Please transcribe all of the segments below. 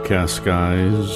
overcast skies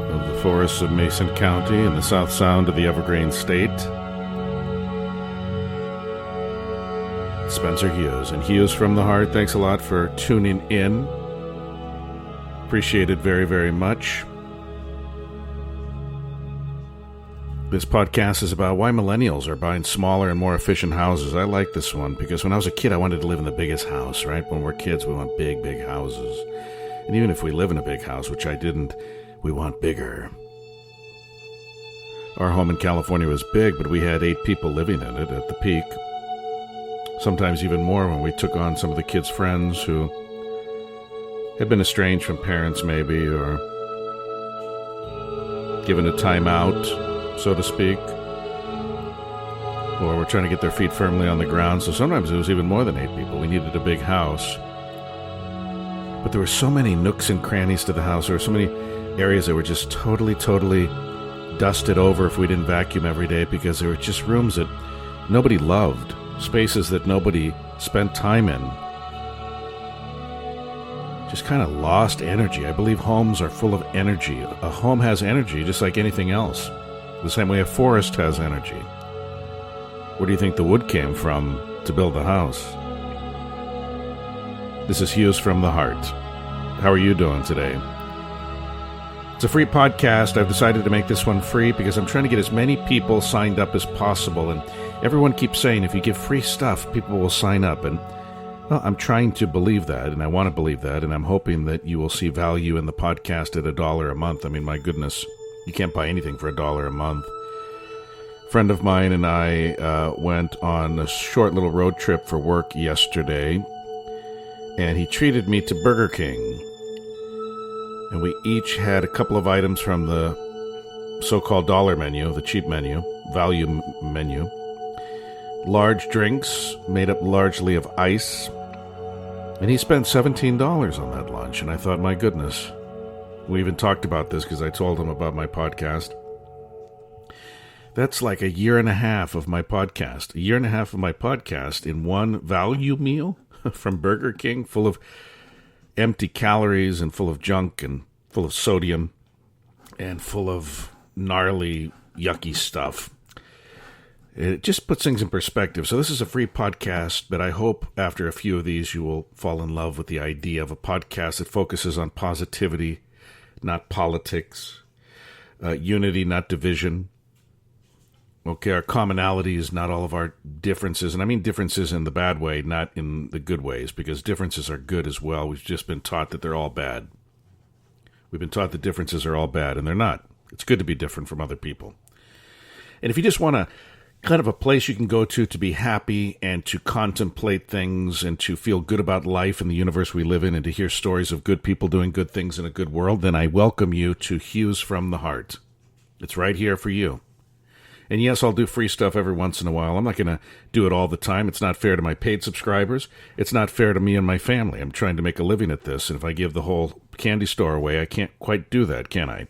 of the forests of Mason County and the South Sound of the Evergreen State. Spencer Hughes and Hughes from the Heart. Thanks a lot for tuning in. Appreciate it very, very much. This podcast is about why millennials are buying smaller and more efficient houses. I like this one because when I was a kid, I wanted to live in the biggest house, right? When we're kids, we want big, big houses. And even if we live in a big house, which I didn't, we want bigger. Our home in California was big, but we had 8 people living in it at the peak. Sometimes even more when we took on some of the kids' friends who had been estranged from parents maybe, or given a time out, so to speak, or were trying to get their feet firmly on the ground. So sometimes it was even more than 8 people. We needed a big house. But there were so many nooks and crannies to the house. There were so many areas that were just totally dusted over if we didn't vacuum every day, because there were just rooms that nobody loved, spaces that nobody spent time in. Just kind of lost energy. I believe homes are full of energy. A home has energy just like anything else. The same way a forest has energy. Where do you think the wood came from to build the house? This is Hughes from the Heart. How are you doing today? It's a free podcast. I've decided to make this one free because I'm trying to get as many people signed up as possible. And everyone keeps saying if you give free stuff, people will sign up. And well, I'm trying to believe that, and I want to believe that, and I'm hoping that you will see value in the podcast at $1 a month. I mean, my goodness, you can't buy anything for $1 a month. A friend of mine and I went on a short little road trip for work yesterday, and he treated me to Burger King. And we each had a couple of items from the so-called dollar menu, the cheap menu, value menu. Large drinks made up largely of ice. And he spent $17 on that lunch. And I thought, my goodness. We even talked about this because I told him about my podcast. That's like a year and a half of my podcast. A year and a half of my podcast in one value meal from Burger King, full of empty calories and full of junk and full of sodium and full of gnarly, yucky stuff. It just puts things in perspective. So this is a free podcast, but I hope after a few of these you will fall in love with the idea of a podcast that focuses on positivity, not politics, unity, not division. Okay, our commonalities, not all of our differences. And I mean differences in the bad way, not in the good ways, because differences are good as well. We've just been taught that they're all bad. We've been taught that differences are all bad, and they're not. It's good to be different from other people. And if you just want to kind of a place you can go to be happy and to contemplate things and to feel good about life and the universe we live in and to hear stories of good people doing good things in a good world, then I welcome you to Hughes from the Heart. It's right here for you. And yes, I'll do free stuff every once in a while. I'm not going to do it all the time. It's not fair to my paid subscribers. It's not fair to me and my family. I'm trying to make a living at this, and if I give the whole candy store away, I can't quite do that, can I?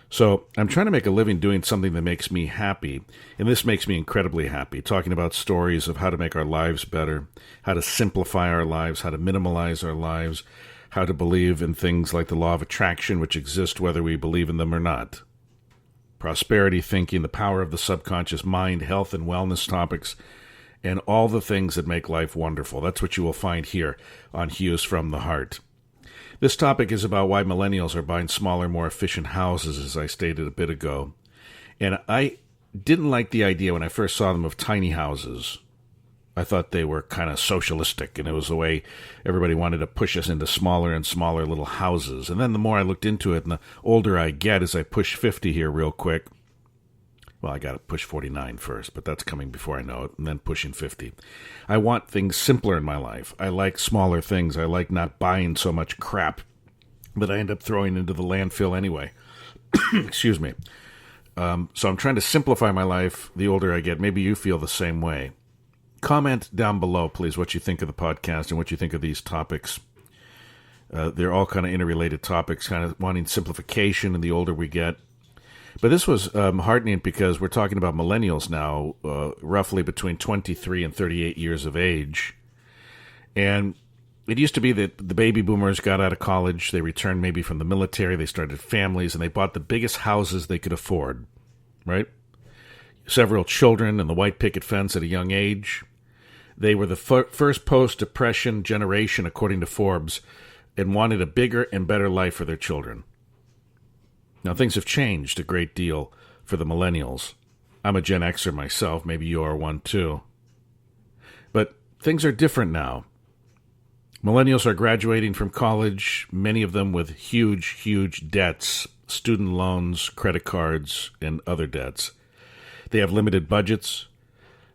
So I'm trying to make a living doing something that makes me happy, and this makes me incredibly happy, talking about stories of how to make our lives better, how to simplify our lives, how to minimalize our lives, how to believe in things like the law of attraction, which exist whether we believe in them or not, prosperity thinking, the power of the subconscious mind, health and wellness topics, and all the things that make life wonderful. That's what you will find here on Hughes from the Heart. This topic is about why millennials are buying smaller, more efficient houses, as I stated a bit ago. And I didn't like the idea when I first saw them of tiny houses. I thought they were kind of socialistic, and it was the way everybody wanted to push us into smaller and smaller little houses. And then the more I looked into it, and the older I get, as I push 50 here real quick, well, I got to push 49 first, but that's coming before I know it, and then pushing 50. I want things simpler in my life. I like smaller things. I like not buying so much crap that I end up throwing into the landfill anyway. Excuse me. So I'm trying to simplify my life the older I get. Maybe you feel the same way. Comment down below, please, what you think of the podcast and what you think of these topics. They're all kind of interrelated topics, kind of wanting simplification, and the older we get. But this was heartening because we're talking about millennials now, roughly between 23 and 38 years of age. And It used to be that the baby boomers got out of college, they returned maybe from the military, they started families, and they bought the biggest houses they could afford, right? Several children and the white picket fence at a young age. They were the first post-depression generation, according to Forbes, and wanted a bigger and better life for their children. Now, things have changed a great deal for the millennials. I'm a Gen Xer myself. Maybe you are one too. But things are different now. Millennials are graduating from college, many of them with huge, huge debts, student loans, credit cards, and other debts. They have limited budgets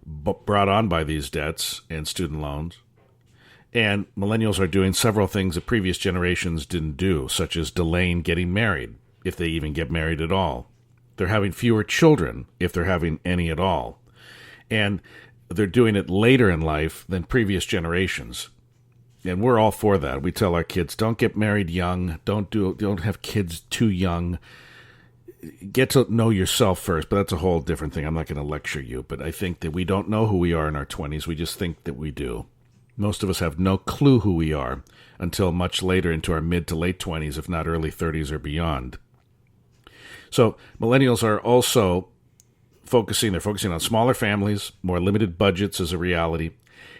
brought on by these debts and student loans. And millennials are doing several things that previous generations didn't do, such as delaying getting married, if they even get married at all. They're having fewer children, if they're having any at all. And they're doing it later in life than previous generations. And we're all for that. We tell our kids, don't get married young. Don't have kids too young. Get to know yourself first, but that's a whole different thing. I'm not going to lecture you, but I think that we don't know who we are in our 20s. We just think that we do. Most of us have no clue who we are until much later into our mid to late 20s, if not early 30s or beyond. So millennials are also focusing on smaller families, more limited budgets as a reality,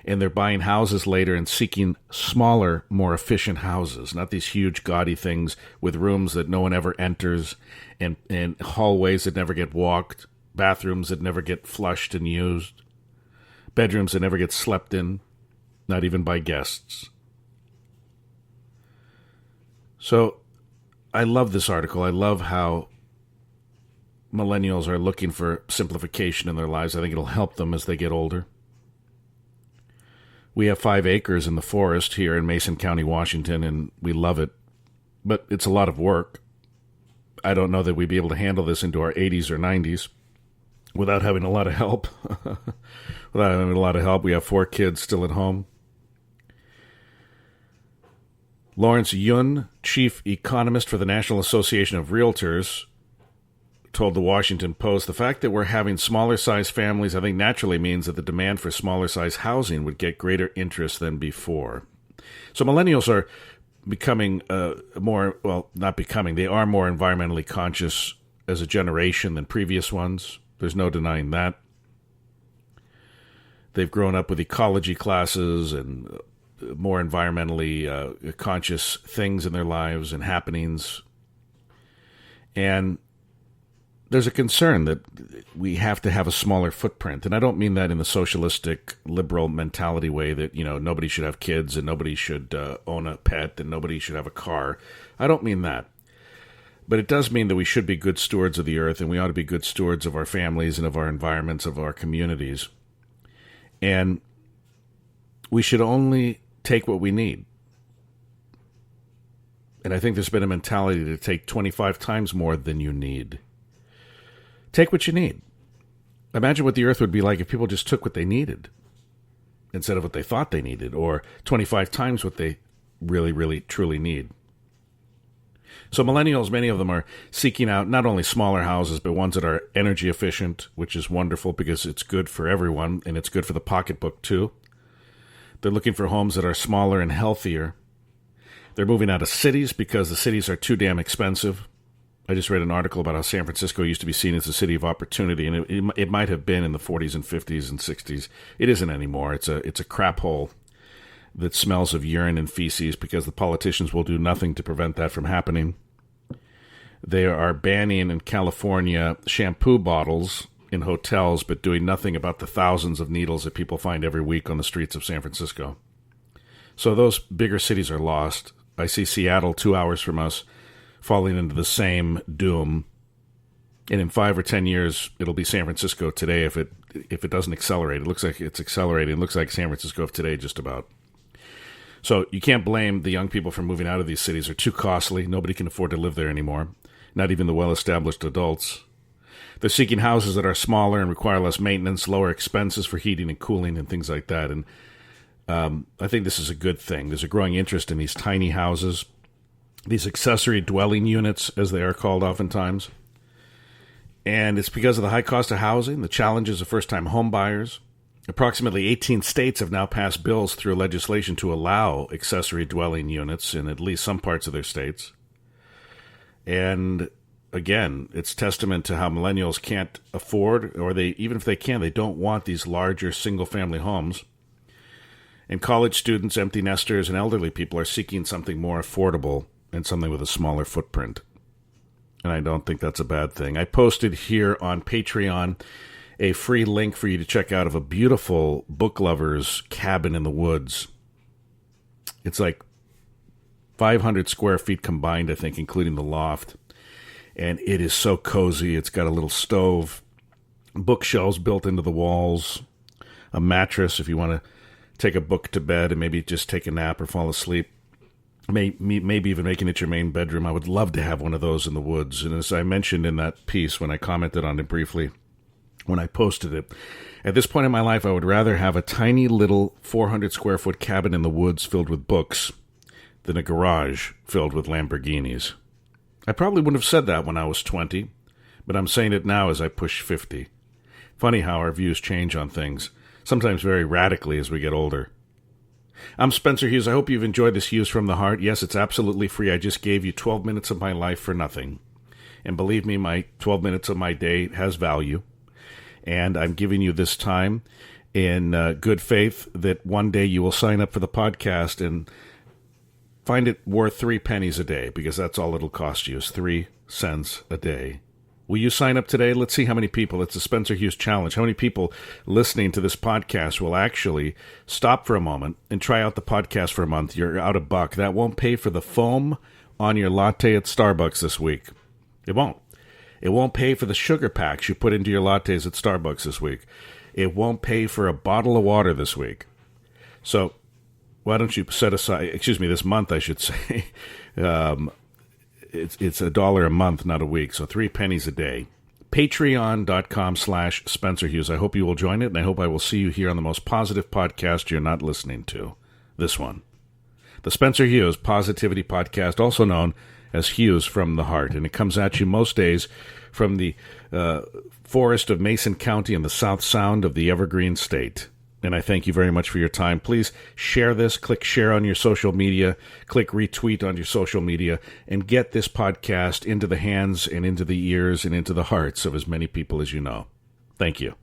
and they're buying houses later and seeking smaller, more efficient houses, not these huge, gaudy things with rooms that no one ever enters and hallways that never get walked, bathrooms that never get flushed and used, bedrooms that never get slept in, not even by guests. So I love this article. I love how millennials are looking for simplification in their lives. I think it'll help them as they get older. We have 5 acres in the forest here in Mason County, Washington, and we love it. But it's a lot of work. I don't know that we'd be able to handle this into our 80s or 90s without having a lot of help. We have 4 kids still at home. Lawrence Yun, chief economist for the National Association of Realtors, told the Washington Post, the fact that we're having smaller-sized families, I think, naturally means that the demand for smaller-sized housing would get greater interest than before. So millennials are becoming they are more environmentally conscious as a generation than previous ones. There's no denying that. They've grown up with ecology classes and more environmentally conscious things in their lives and happenings. And there's a concern that we have to have a smaller footprint. And I don't mean that in the socialistic, liberal mentality way that, nobody should have kids and nobody should own a pet and nobody should have a car. I don't mean that. But it does mean that we should be good stewards of the earth and we ought to be good stewards of our families and of our environments, of our communities. And we should only take what we need. And I think there's been a mentality to take 25 times more than you need. Take what you need. Imagine what the earth would be like if people just took what they needed instead of what they thought they needed, or 25 times what they really, really, truly need. So millennials, many of them are seeking out not only smaller houses, but ones that are energy efficient, which is wonderful because it's good for everyone, and it's good for the pocketbook too. They're looking for homes that are smaller and healthier. They're moving out of cities because the cities are too damn expensive. I just read an article about how San Francisco used to be seen as a city of opportunity, and it might have been in the 40s and 50s and 60s. It isn't anymore. It's a crap hole that smells of urine and feces because the politicians will do nothing to prevent that from happening. They are banning in California shampoo bottles in hotels, but doing nothing about the thousands of needles that people find every week on the streets of San Francisco. So those bigger cities are lost. I see Seattle 2 hours from us falling into the same doom. And in 5 or 10 years, it'll be San Francisco today if it doesn't accelerate. It looks like it's accelerating. It looks like San Francisco of today just about. So you can't blame the young people for moving out of these cities. They're too costly. Nobody can afford to live there anymore, not even the well-established adults. They're seeking houses that are smaller and require less maintenance, lower expenses for heating and cooling and things like that. And I think this is a good thing. There's a growing interest in these tiny houses, these accessory dwelling units, as they are called oftentimes. And it's because of the high cost of housing, the challenges of first-time home buyers, Approximately 18 states have now passed bills through legislation to allow accessory dwelling units in at least some parts of their states. And again, it's testament to how millennials can't afford, or even if they can, they don't want these larger single-family homes. And college students, empty nesters, and elderly people are seeking something more affordable and something with a smaller footprint. And I don't think that's a bad thing. I posted here on Patreon a free link for you to check out of a beautiful book lover's cabin in the woods. It's like 500 square feet combined, I think, including the loft. And it is so cozy. It's got a little stove, bookshelves built into the walls, a mattress if you want to take a book to bed and maybe just take a nap or fall asleep. Maybe even making it your main bedroom. I would love to have one of those in the woods. And as I mentioned in that piece when I commented on it briefly, when I posted it, at this point in my life, I would rather have a tiny little 400 square foot cabin in the woods filled with books than a garage filled with Lamborghinis. I probably wouldn't have said that when I was 20, but I'm saying it now as I push 50. Funny how our views change on things, sometimes very radically as we get older. I'm Spencer Hughes. I hope you've enjoyed this Hughes from the Heart. Yes, it's absolutely free. I just gave you 12 minutes of my life for nothing. And believe me, my 12 minutes of my day has value. And I'm giving you this time in good faith that one day you will sign up for the podcast and find it worth 3 pennies a day, because that's all it'll cost you, is 3 cents a day. Will you sign up today? Let's see how many people. It's a Spencer Hughes challenge. How many people listening to this podcast will actually stop for a moment and try out the podcast for a month? You're out $1. That won't pay for the foam on your latte at Starbucks this week. It won't. It won't pay for the sugar packs you put into your lattes at Starbucks this week. It won't pay for a bottle of water this week. So why don't you set aside, this month I should say, it's $1 a month, not a week, so 3 pennies a day. Patreon.com/Spencer Hughes. I hope you will join it, and I hope I will see you here on the most positive podcast you're not listening to. This one. The Spencer Hughes Positivity Podcast, also known as Hughes from the Heart, and it comes at you most days from the forest of Mason County in the South Sound of the Evergreen State. And I thank you very much for your time. Please share this. Click share on your social media. Click retweet on your social media. And get this podcast into the hands and into the ears and into the hearts of as many people as you know. Thank you.